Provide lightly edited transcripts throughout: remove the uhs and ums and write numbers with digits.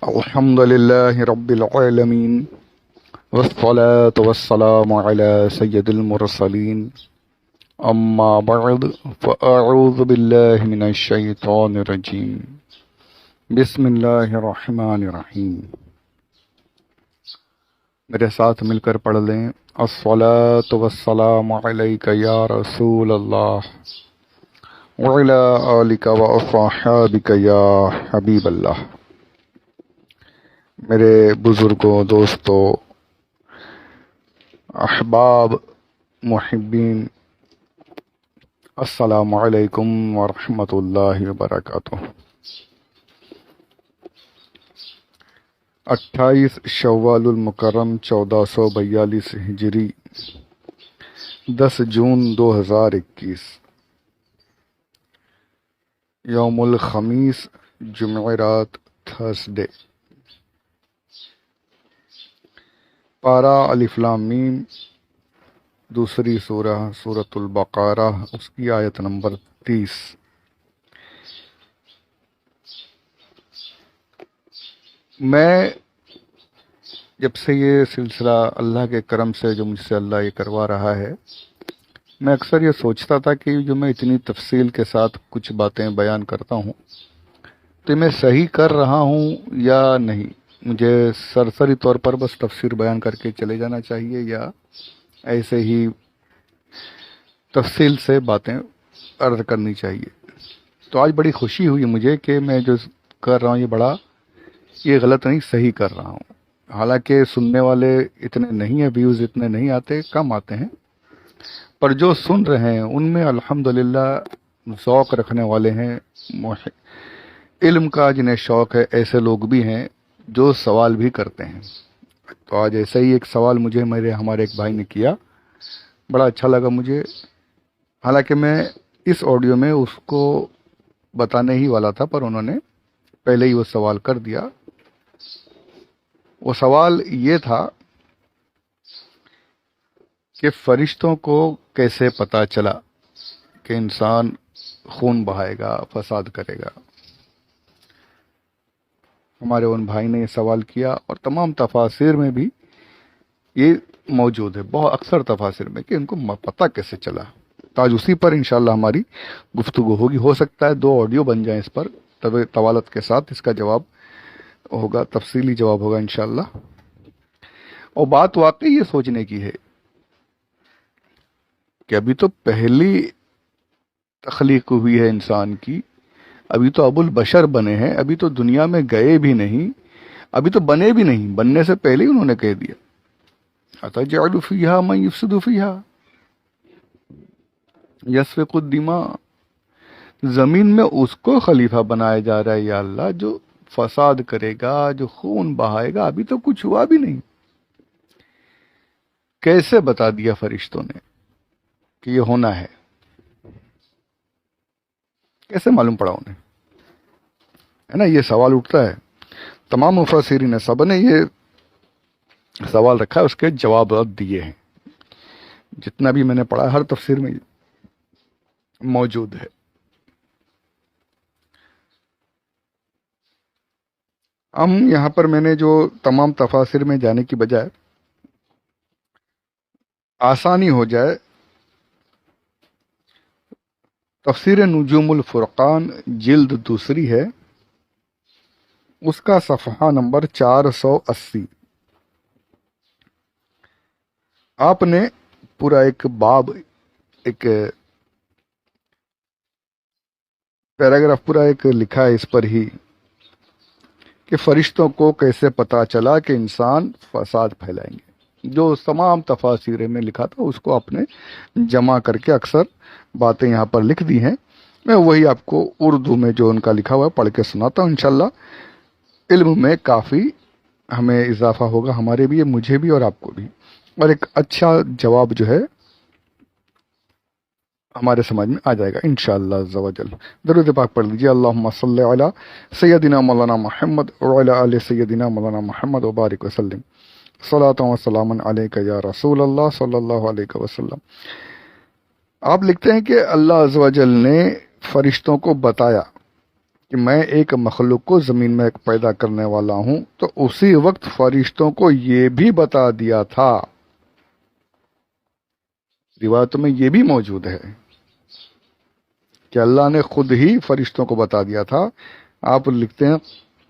الحمد لله رب العالمين والصلاة والسلام على سيد المرسلين أما بعد فأعوذ بالله من الشيطان الرجيم بسم اللہ الرحمن الرحیم. میرے ساتھ مل کر پڑھ لیں. الصلاة والسلام علیک یا رسول اللہ وعلی آلک واصحابک یا حبیب اللہ. میرے بزرگوں، دوستوں، احباب، محبین، السلام علیکم ورحمۃ اللہ وبرکاتہ. 28 شوال المکرم 1442 ہجری، 10 جون 2021، یوم الخمیس، جمعرات، تھرسڈے. پارہ الف لام میم، دوسری سورہ سورۃ البقرہ، اس کی آیت نمبر 30. میں جب سے یہ سلسلہ اللہ کے کرم سے جو مجھ سے اللہ یہ کروا رہا ہے، میں اکثر یہ سوچتا تھا کہ جو میں اتنی تفصیل کے ساتھ کچھ باتیں بیان کرتا ہوں تو میں صحیح کر رہا ہوں یا نہیں. مجھے سرسری طور پر بس تفسیر بیان کر کے چلے جانا چاہیے یا ایسے ہی تفصیل سے باتیں عرض کرنی چاہیے. تو آج بڑی خوشی ہوئی مجھے کہ میں جو کر رہا ہوں یہ غلط نہیں، صحیح کر رہا ہوں. حالانکہ سننے والے اتنے نہیں ہیں، ویوز اتنے نہیں آتے، کم آتے ہیں، پر جو سن رہے ہیں ان میں الحمدللہ ذوق رکھنے والے ہیں، علم کا جنہیں شوق ہے، ایسے لوگ بھی ہیں جو سوال بھی کرتے ہیں. تو آج ایسا ہی ایک سوال مجھے ہمارے ایک بھائی نے کیا، بڑا اچھا لگا مجھے. حالانکہ میں اس آڈیو میں اس کو بتانے ہی والا تھا، پر انہوں نے پہلے ہی وہ سوال کر دیا. وہ سوال یہ تھا کہ فرشتوں کو کیسے پتہ چلا کہ انسان خون بہائے گا، فساد کرے گا. ہمارے ان بھائی نے یہ سوال کیا، اور تمام تفاسیر میں بھی یہ موجود ہے، بہت اکثر تفاسیر میں، کہ ان کو پتہ کیسے چلا. تو آج اسی پر انشاءاللہ ہماری گفتگو ہوگی. ہو سکتا ہے 2 آڈیو بن جائیں اس پر، طوالت کے ساتھ اس کا جواب ہوگا، تفصیلی جواب ہوگا انشاءاللہ. اور بات واقعی یہ سوچنے کی ہے کہ ابھی تو پہلی تخلیق ہوئی ہے انسان کی، ابھی تو ابو البشر بنے ہیں، ابھی تو دنیا میں گئے بھی نہیں، ابھی تو بنے بھی نہیں، بننے سے پہلے ہی انہوں نے کہہ دیا اتجعل فیہا من یفسد فیہا یسفک الدماء. زمین میں اس کو خلیفہ بنایا جا رہا ہے یا اللہ جو فساد کرے گا، جو خون بہائے گا. ابھی تو کچھ ہوا بھی نہیں. کیسے بتا دیا فرشتوں نے کہ یہ ہونا ہے؟ کیسے معلوم پڑا انہیں؟ ہے نا، یہ سوال اٹھتا ہے. تمام مفسرین نے سب نے یہ سوال رکھا ہے، اس کے جوابات دیے ہیں. جتنا بھی میں نے پڑھا ہر تفسیر میں موجود ہے. ہم یہاں پر میں نے جو تمام تفاسیر میں جانے کی بجائے آسانی ہو جائے، تفسیر نجوم الفرقان جلد 2 ہے، اس کا صفحہ نمبر 480. آپ نے پورا ایک باب، ایک پیراگراف پورا ایک لکھا ہے اس پر ہی کہ فرشتوں کو کیسے پتا چلا کہ انسان فساد پھیلائیں گے. جو تمام تفاسیر میں لکھا تھا اس کو آپ نے جمع کر کے اکثر باتیں یہاں پر لکھ دی ہیں. میں وہی آپ کو اردو میں جو ان کا لکھا ہوا ہے پڑھ کے سناتا ہوں. انشاءاللہ علم میں کافی ہمیں اضافہ ہوگا، ہمارے بھی، مجھے بھی اور آپ کو بھی، اور ایک اچھا جواب جو ہے ہمارے سمجھ میں آ جائے گا انشاءاللہ عز و جل. درود پاک پڑھ لیجیے. اللہم صلی علی سیدنا مولانا محمد وعلی آل سیدنا مولانا محمد وبارک وسلم. صلاۃ و سلام علیک یا رسول اللہ صلی اللہ علیہ وسلم. آپ لکھتے ہیں کہ اللہ عز و جل نے فرشتوں کو بتایا کہ میں ایک مخلوق کو زمین میں پیدا کرنے والا ہوں، تو اسی وقت فرشتوں کو یہ بھی بتا دیا تھا، روایتوں میں یہ بھی موجود ہے کہ اللہ نے خود ہی فرشتوں کو بتا دیا تھا۔ آپ لکھتے ہیں،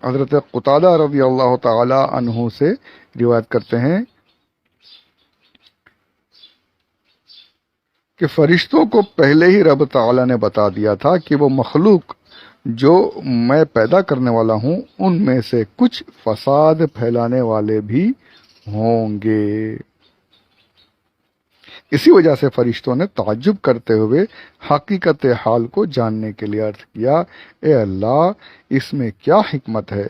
حضرت قتادہ رضی اللہ تعالی عنہ سے روایت کرتے ہیں کہ فرشتوں کو پہلے ہی رب تعالی نے بتا دیا تھا کہ وہ مخلوق جو میں پیدا کرنے والا ہوں ان میں سے کچھ فساد پھیلانے والے بھی ہوں گے۔ اسی وجہ سے فرشتوں نے تعجب کرتے ہوئے حقیقت حال کو جاننے کے لیے عرض کیا، اے اللہ، اس میں کیا حکمت ہے؟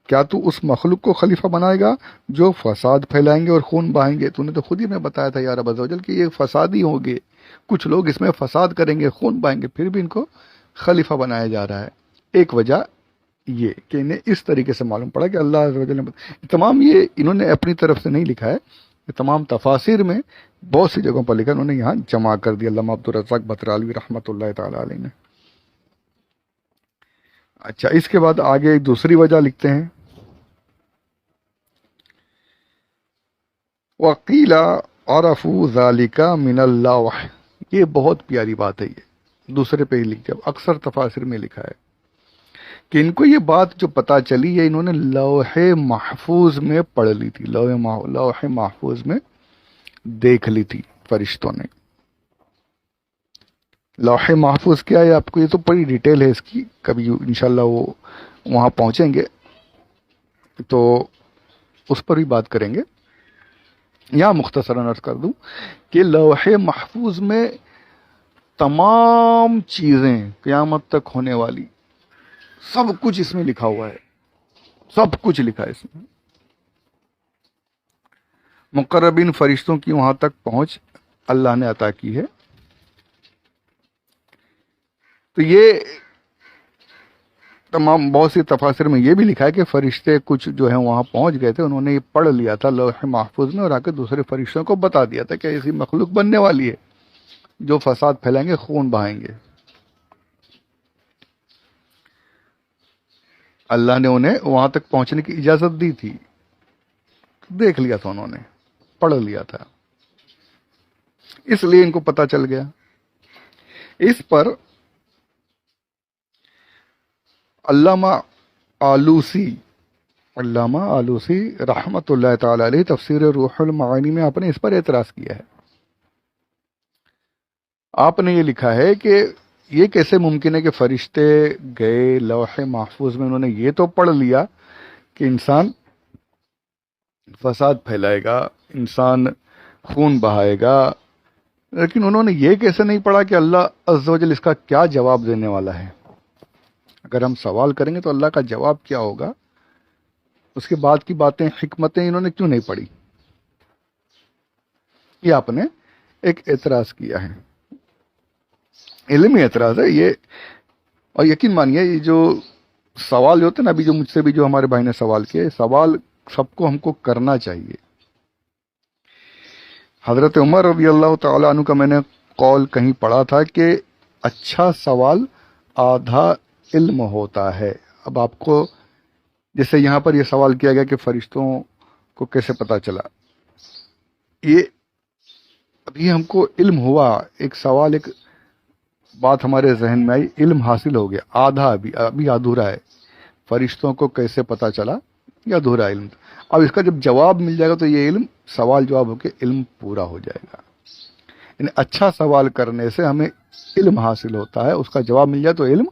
کیا تو اس مخلوق کو خلیفہ بنائے گا جو فساد پھیلائیں گے اور خون بہائیں گے؟ تو نے تو خود ہی میں بتایا تھا یا رب عز و جل کہ یہ فسادی ہوں گے، کچھ لوگ اس میں فساد کریں گے، خون بہائیں گے، پھر بھی ان کو خلیفہ بنایا جا رہا ہے۔ ایک وجہ یہ کہ انہیں اس طریقے سے معلوم پڑا کہ اللہ عز و جل نے تمام، یہ انہوں نے اپنی طرف سے نہیں لکھا ہے، یہ تمام تفاسیر میں بہت سی جگہوں پر لکھا، انہوں نے یہاں جمع کر دیا علامہ عبدالرزاق بطرالوی رحمۃ اللہ تعالی علیہ نے۔ اچھا، اس کے بعد آگے ایک دوسری وجہ لکھتے ہیں، وَقِيلَ عَرَفُوا ذَلِكَ مِنَ اللَّوْحِ، یہ بہت پیاری بات ہے، یہ دوسرے پہ ہی لکھ دیا، اکثر تفاسیر میں لکھا ہے کہ ان کو یہ بات جو پتہ چلی ہے انہوں نے لوح محفوظ میں پڑھ لی تھی، لوح محفوظ میں دیکھ لی تھی فرشتوں نے۔ لوح محفوظ کیا ہے آپ کو، یہ تو بڑی ڈیٹیل ہے اس کی، کبھی انشاءاللہ وہ وہاں پہنچیں گے تو اس پر بھی بات کریں گے۔ یہاں مختصراً عرض کر دوں کہ لوح محفوظ میں تمام چیزیں قیامت تک ہونے والی سب کچھ اس میں لکھا ہوا ہے، سب کچھ لکھا ہے اس میں۔ مقربین فرشتوں کی وہاں تک پہنچ اللہ نے عطا کی ہے۔ تو یہ تمام بہت سی تفاسیر میں یہ بھی لکھا ہے کہ فرشتے کچھ جو ہیں وہاں پہنچ گئے تھے، انہوں نے یہ پڑھ لیا تھا لوح محفوظ میں اور آ کے دوسرے فرشتوں کو بتا دیا تھا کہ ایسی مخلوق بننے والی ہے جو فساد پھیلائیں گے، خون بہائیں گے۔ اللہ نے انہیں وہاں تک پہنچنے کی اجازت دی تھی، دیکھ لیا تھا انہوں نے، پڑھ لیا تھا، اس لیے ان کو پتہ چل گیا۔ اس پر علامہ آلوسی رحمت اللہ تعالی علیہ تفسیر روح المعانی میں آپ نے اس پر اعتراض کیا ہے۔ آپ نے یہ لکھا ہے کہ یہ کیسے ممکن ہے کہ فرشتے گئے لوح محفوظ میں، انہوں نے یہ تو پڑھ لیا کہ انسان فساد پھیلائے گا، انسان خون بہائے گا، لیکن انہوں نے یہ کیسے نہیں پڑھا کہ اللہ عز و جل اس کا کیا جواب دینے والا ہے؟ اگر ہم سوال کریں گے تو اللہ کا جواب کیا ہوگا، اس کے بعد کی باتیں، حکمتیں انہوں نے کیوں نہیں پڑھی؟ یہ آپ نے ایک اعتراض کیا ہے، علمی اعتراض ہے یہ، اور یقین مانیے یہ جو سوال ہوتے ہیں نا، ابھی جو مجھ سے بھی جو ہمارے بھائی نے سوال کیا، سوال سب کو ہم کو کرنا چاہیے۔ حضرت عمر رضی اللہ تعالیٰ عنہ کا میں نے قول کہیں پڑھا تھا کہ اچھا سوال آدھا علم ہوتا ہے۔ اب آپ کو جیسے یہاں پر یہ سوال کیا گیا کہ فرشتوں کو کیسے پتا چلا، یہ ابھی ہم کو علم ہوا، ایک سوال، ایک بات ہمارے ذہن میں آئی، علم حاصل ہو گیا، آدھا ابھی ادھورا ہے، فرشتوں کو کیسے پتا چلا، یہ ادھورا علم۔ اب اس کا جب جواب مل جائے گا تو یہ علم سوال جواب ہو کے علم پورا ہو جائے گا۔ یعنی اچھا سوال کرنے سے ہمیں علم حاصل ہوتا ہے، اس کا جواب مل جائے تو علم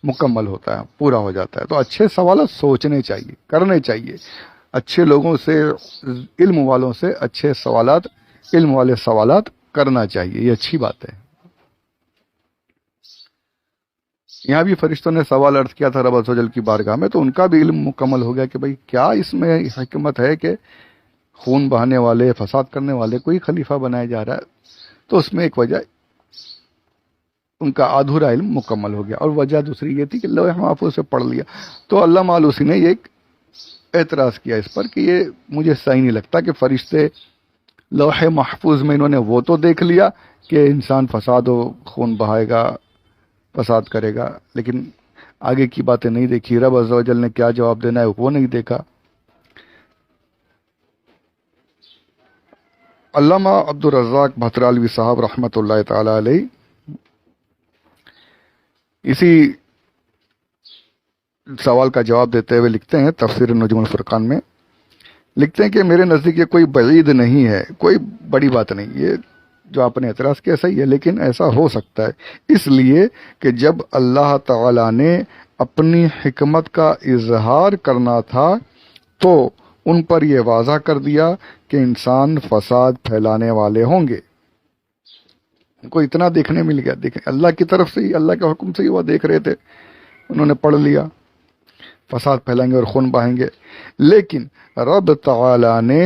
مکمل ہوتا ہے، پورا ہو جاتا ہے۔ تو اچھے سوالات سوچنے چاہیے، کرنے چاہیے، اچھے لوگوں سے، علم والوں سے اچھے سوالات، علم والے سوالات کرنا چاہیے، یہ اچھی بات ہے۔ یہاں بھی فرشتوں نے سوال عرض کیا تھا رب عز و جل کی بارگاہ میں، تو ان کا بھی علم مکمل ہو گیا کہ بھئی کیا اس میں حکمت ہے کہ خون بہانے والے، فساد کرنے والے کوئی خلیفہ بنایا جا رہا ہے؟ تو اس میں ایک وجہ ان کا ادھورا علم مکمل ہو گیا، اور وجہ دوسری یہ تھی کہ لوح محفوظ سے پڑھ لیا۔ تو علامہ آلوسی نے یہ ایک اعتراض کیا اس پر کہ یہ مجھے صحیح نہیں لگتا کہ فرشتے لوح محفوظ میں انہوں نے وہ تو دیکھ لیا کہ انسان فساد و خون بہائے گا، فساد کرے گا، لیکن آگے کی باتیں نہیں دیکھی، رب عز و جل نے کیا جواب دینا ہے وہ نہیں دیکھا۔ علامہ عبدالرزاق بھترالوی صاحب رحمۃ اللہ تعالی علیہ اسی سوال کا جواب دیتے ہوئے لکھتے ہیں تفسیر نجوم الفرقان میں، لکھتے ہیں کہ میرے نزدیک یہ کوئی بعید نہیں ہے، کوئی بڑی بات نہیں، یہ جو آپ نے اعتراض کیا صحیح ہے، لیکن ایسا ہو سکتا ہے اس لیے کہ جب اللہ تعالی نے اپنی حکمت کا اظہار کرنا تھا تو ان پر یہ واضح کر دیا کہ انسان فساد پھیلانے والے ہوں گے۔ ان کو اتنا دیکھنے مل گیا، دیکھیں اللہ کی طرف سے ہی، اللہ کے حکم سے ہی وہ دیکھ رہے تھے، انہوں نے پڑھ لیا فساد پھیلائیں گے اور خون بہائیں گے۔ لیکن رب تعالی نے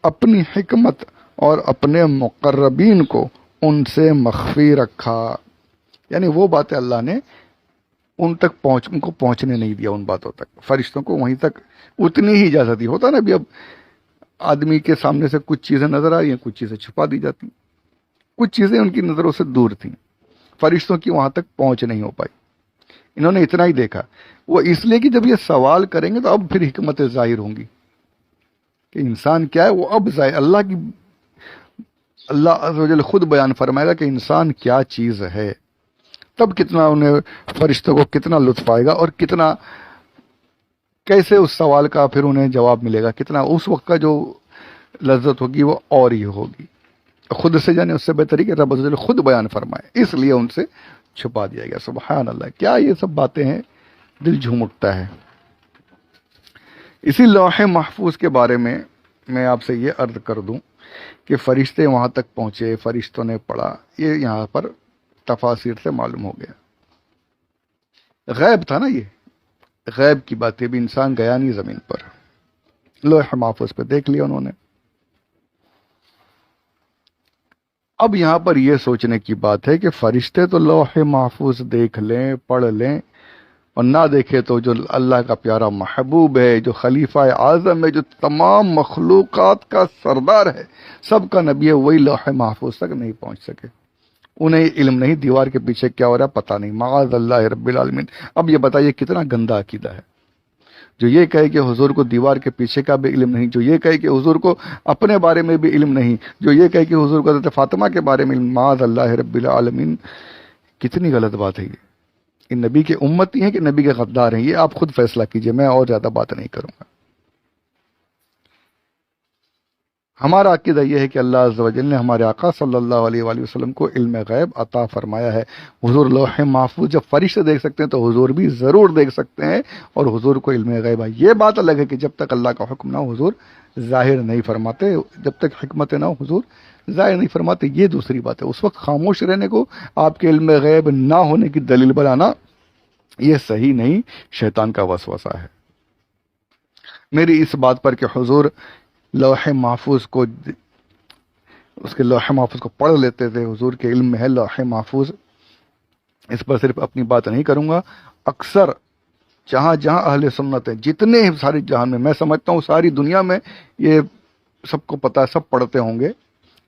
اپنی حکمت اور اپنے مقربین کو ان سے مخفی رکھا، یعنی وہ باتیں اللہ نے ان کو پہنچنے نہیں دیا، ان باتوں تک، فرشتوں کو وہیں تک اتنی ہی اجازت دی۔ ہوتا نا بھی اب آدمی کے سامنے سے کچھ چیزیں نظر آ رہی ہیں، کچھ چیزیں چھپا دی جاتی، کچھ چیزیں ان کی نظروں سے دور تھیں، فرشتوں کی وہاں تک پہنچ نہیں ہو پائی، انہوں نے اتنا ہی دیکھا۔ وہ اس لیے کہ جب یہ سوال کریں گے تو اب پھر حکمتیں ظاہر ہوں گی کہ انسان کیا ہے، وہ اب ظاہر اللہ عز و جل خود بیان فرمائے گا کہ انسان کیا چیز ہے، تب کتنا انہیں فرشتوں کو کتنا لطف آئے گا اور کتنا کیسے اس سوال کا پھر انہیں جواب ملے گا، کتنا اس وقت کا جو لذت ہوگی وہ اور ہی ہوگی، خود سے جانے اس سے بہتر ہی کہ رب عز و جل خود بیان فرمائے، اس لیے ان سے چھپا دیا گیا۔ سبحان اللہ، کیا یہ سب باتیں ہیں، دل جھوم اٹھتا ہے۔ اسی لوح محفوظ کے بارے میں آپ سے یہ عرض کر دوں کہ فرشتے وہاں تک پہنچے، فرشتوں نے پڑھا، یہ یہاں پر تفاسیر سے معلوم ہو گیا، غیب تھا نا، یہ غیب کی باتیں بھی انسان گیا نہیں زمین پر، لوح محفوظ پہ دیکھ لیا انہوں نے۔ اب یہاں پر یہ سوچنے کی بات ہے کہ فرشتے تو لوح محفوظ دیکھ لیں، پڑھ لیں، اور نہ دیکھے تو جو اللہ کا پیارا محبوب ہے، جو خلیفہ اعظم ہے، جو تمام مخلوقات کا سردار ہے، سب کا نبی ہے، وہی لوح محفوظ تک نہیں پہنچ سکے، انہیں علم نہیں دیوار کے پیچھے کیا ہو رہا ہے پتہ نہیں، معاذ اللہ رب العالمین۔ اب یہ بتائیے کتنا گندا عقیدہ ہے جو یہ کہے کہ حضور کو دیوار کے پیچھے کا بھی علم نہیں، جو یہ کہے کہ حضور کو اپنے بارے میں بھی علم نہیں، جو یہ کہے کہ حضور کو حضرت فاطمہ کے بارے میں علم، معاذ اللہ رب العالمین۔ کتنی غلط بات ہے یہ نبی کے امتی ہیں کہ نبی کے غدار ہیں، یہ آپ خود فیصلہ کیجئے، میں اور زیادہ بات نہیں کروں گا۔ ہمارا عقیدہ یہ ہے کہ اللہ عز و جل نے ہمارے آقا صلی اللہ علیہ وآلہ وسلم کو علم غیب عطا فرمایا ہے۔ حضور لوح محفوظ جب فرشتے دیکھ سکتے ہیں تو حضور بھی ضرور دیکھ سکتے ہیں، اور حضور کو علم غیب ہے۔ یہ بات الگ ہے کہ جب تک اللہ کا حکم نہ ہو حضور ظاہر نہیں فرماتے، جب تک حکمت نہ ہو حضور ظاہر نہیں فرماتے، یہ دوسری بات ہے۔ اس وقت خاموش رہنے کو آپ کے علم غیب نہ ہونے کی دلیل بنانا یہ صحیح نہیں، شیطان کا وسوسہ ہے۔ میری اس بات پر کہ حضور لوح محفوظ کو، اس کے لوح محفوظ کو پڑھ لیتے تھے، حضور کے علم میں ہے لوح محفوظ، اس پر صرف اپنی بات نہیں کروں گا، اکثر جہاں جہاں اہل سنت ہیں، جتنے ساری جہان میں سمجھتا ہوں ساری دنیا میں یہ سب کو پتہ ہے، سب پڑھتے ہوں گے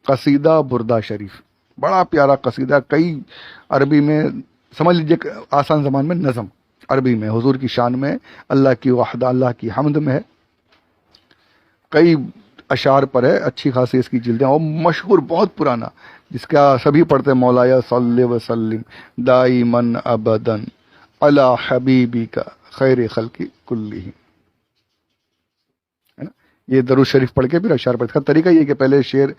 قصیدہ بردہ شریف، بڑا پیارا قصیدہ، کئی عربی میں سمجھ لیجیے آسان زبان میں نظم عربی میں حضور کی شان میں، اللہ کی وحدہ، اللہ کی حمد میں ہے، کئی اشعار پر ہے، اچھی خاصی اس کی جلدیں، اور مشہور بہت پرانا، جس کا سبھی پڑھتے ہیں، مولایا صلی وسلم دائما ابدا علی حبیبی کا خیر خلق کلہم، ہے نا؟ یہ درود شریف پڑھ کے پھر اشعار پڑھتے ہیں۔ طریقہ یہ کہ پہلے شعر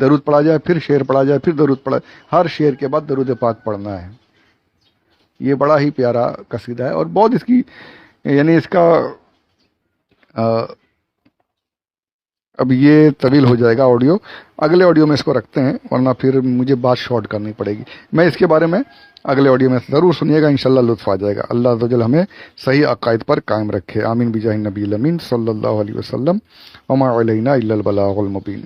درود پڑھا جائے، پھر شعر پڑھا جائے، پھر درود پڑھا، ہر شعر کے بعد درود پاک پڑھنا ہے۔ یہ بڑا ہی پیارا قصیدہ ہے، اور بہت اس کی، یعنی اس کا اب یہ طویل ہو جائے گا آڈیو، اگلے آڈیو میں اس کو رکھتے ہیں، ورنہ پھر مجھے بات شارٹ کرنی پڑے گی۔ میں اس کے بارے میں اگلے آڈیو میں ضرور سنیے گا، انشاءاللہ لطف آ جائے گا۔ اللہ عز و جل ہمیں صحیح عقائد پر قائم رکھے، آمین بجاہ نبی الامین صلی اللہ علیہ وسلم، وما علینا الا البلاغ المبین۔